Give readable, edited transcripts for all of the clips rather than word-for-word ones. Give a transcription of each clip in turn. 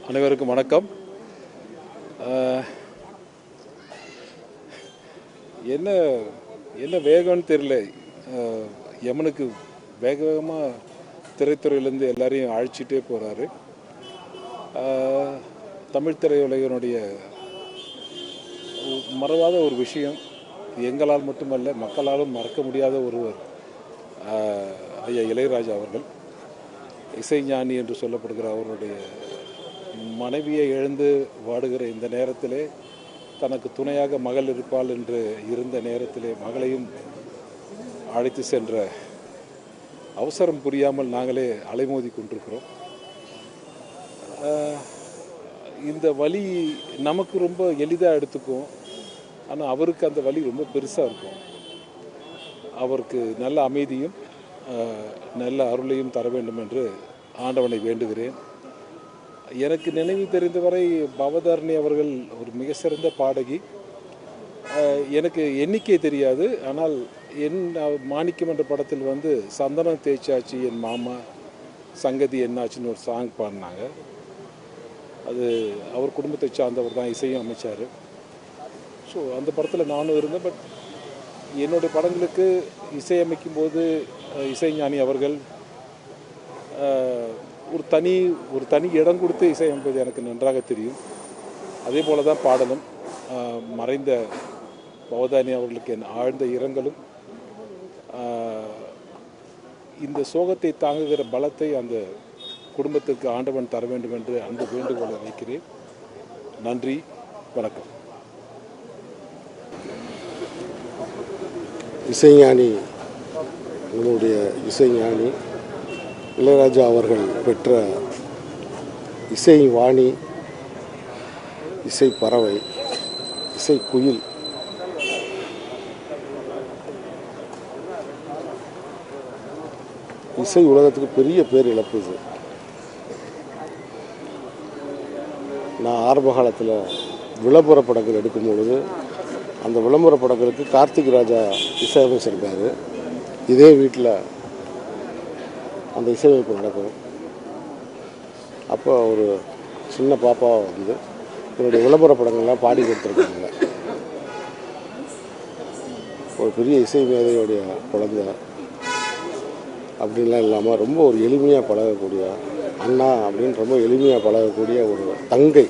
அனைவருக்கும் வணக்கம். என்ன என்ன வேகம்னு தெரியல. யமனுக்கு வேகமாக திரைத்துறையிலேருந்து எல்லாரையும் அழைச்சிட்டே போகிறாரு. தமிழ் திரையுலகினுடைய மறவாத ஒரு விஷயம், எங்களால் மட்டுமல்ல மக்களாலும் மறக்க முடியாத ஒருவர் ஐயா இளையராஜா அவர்கள். இசைஞானி என்று சொல்லப்படுகிற அவருடைய மனைவியை எழுந்து வாடுகிற இந்த நேரத்திலே தனக்கு துணையாக மகள் இருப்பாள் என்று இருந்த நேரத்திலே மகளையும் அழைத்து சென்ற அவசரம் புரியாமல் நாங்களே அலைமோதி கொண்டிருக்கிறோம். இந்த வலி நமக்கு ரொம்ப எளிதாக எடுத்துக்கும், ஆனால் அவருக்கு அந்த வலி ரொம்ப பெருசாக இருக்கும். அவருக்கு நல்ல அமைதியும் நல்ல அருளையும் தர வேண்டும் என்று ஆண்டவனை வேண்டுகிறேன். எனக்கு நினைவு தெரிந்தவரை பவதாரணி அவர்கள் ஒரு மிக சிறந்த பாடகி. எனக்கு எண்ணிக்கை தெரியாது, ஆனால் என் மாணிக்கம் என்ற படத்தில் சந்தனம் தேய்ச்சாச்சி என் மாமா சங்கதி என்னாச்சுன்னு ஒரு சாங் பாடினாங்க. அது அவர் குடும்பத்தை சார்ந்தவர் தான் இசையும் அமைச்சார். ஸோ அந்த படத்தில் நானும் இருந்தேன். பட் என்னுடைய படங்களுக்கு இசையமைக்கும் போது இசைஞானி அவர்கள் ஒரு தனி இடம் கொடுத்து இசையமைப்பது எனக்கு நன்றாக தெரியும். அதே போல தான் பாடலும். மறைந்த பவதாரணி அவர்களுக்கு என் ஆழ்ந்த இரங்கலும் இந்த சோகத்தை தாங்குகிற பலத்தை அந்த குடும்பத்திற்கு ஆண்டவன் தர வேண்டும் என்று அன்பு வேண்டுகோளை வைக்கிறேன். நன்றி, வணக்கம். இசைஞானி, நம்முடைய இசைஞானி இளையராஜா அவர்கள் பெற்ற இசை வாணி, இசை பறவை, இசை குயில். இசை உலகத்துக்கு பெரிய பேர் இழப்பு இது. நான் ஆரம்ப காலத்தில் விளம்பர படங்கள் எடுக்கும் பொழுது அந்த விளம்பர படங்களுக்கு கார்த்திக் ராஜா இசையமைச்சிருக்காரு. இதே வீட்டில் அந்த இசையமைப்பு நடக்கும். அப்போ ஒரு சின்ன பாப்பா என்னுடைய விளம்பர படங்கள்லாம் பாடி கொடுத்துருக்காங்க. ஒரு பெரிய இசை மேதையுடைய குழந்தை அப்படின்லாம் இல்லாமல் ரொம்ப ஒரு எளிமையாக பழகக்கூடிய அண்ணா அப்படின்னு ரொம்ப எளிமையாக பழகக்கூடிய ஒரு தங்கை.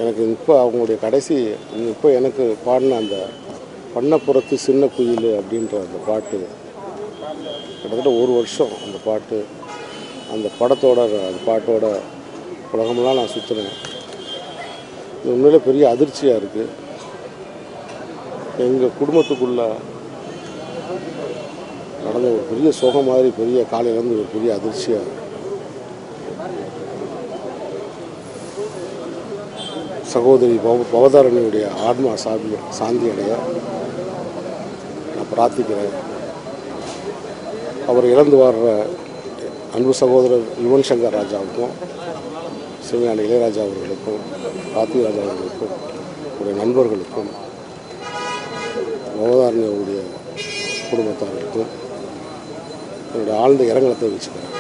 எனக்கு இப்போ அவங்களுடைய கடைசி இப்போ எனக்கு பாடின அந்த பண்ணப்புறத்து சின்ன குயில் அப்படின்ற அந்த பாட்டு கிட்டத்தட்ட ஒரு வருஷம் அந்த பாட்டு, அந்த படத்தோட அந்த பாட்டோட உலகமெல்லாம் நான் சுற்றுனேன். இது உண்மையிலே பெரிய அதிர்ச்சியாக இருக்குது. எங்கள் குடும்பத்துக்குள்ளே நடந்த ஒரு பெரிய சோகம் மாதிரி, பெரிய காலையிலேருந்து ஒரு பெரிய அதிர்ச்சியாக. சகோதரி பவதாரணியுடைய ஆத்மா சாந்தி அடைய நான் பிரார்த்திக்கிறேன். அவர் இழந்து வர்ற அன்பு சகோதரர் யுவன் சங்கர் ராஜாவுக்கும், சிவஞானி இளையராஜா அவர்களுக்கும், கார்த்திக் ராஜா அவர்களுக்கும், அவருடைய நண்பர்களுக்கும், பவதாரணியுடைய குடும்பத்தார்களுக்கும் என்னுடைய ஆழ்ந்த இரங்கலை தெரிவிச்சுக்கிறேன்.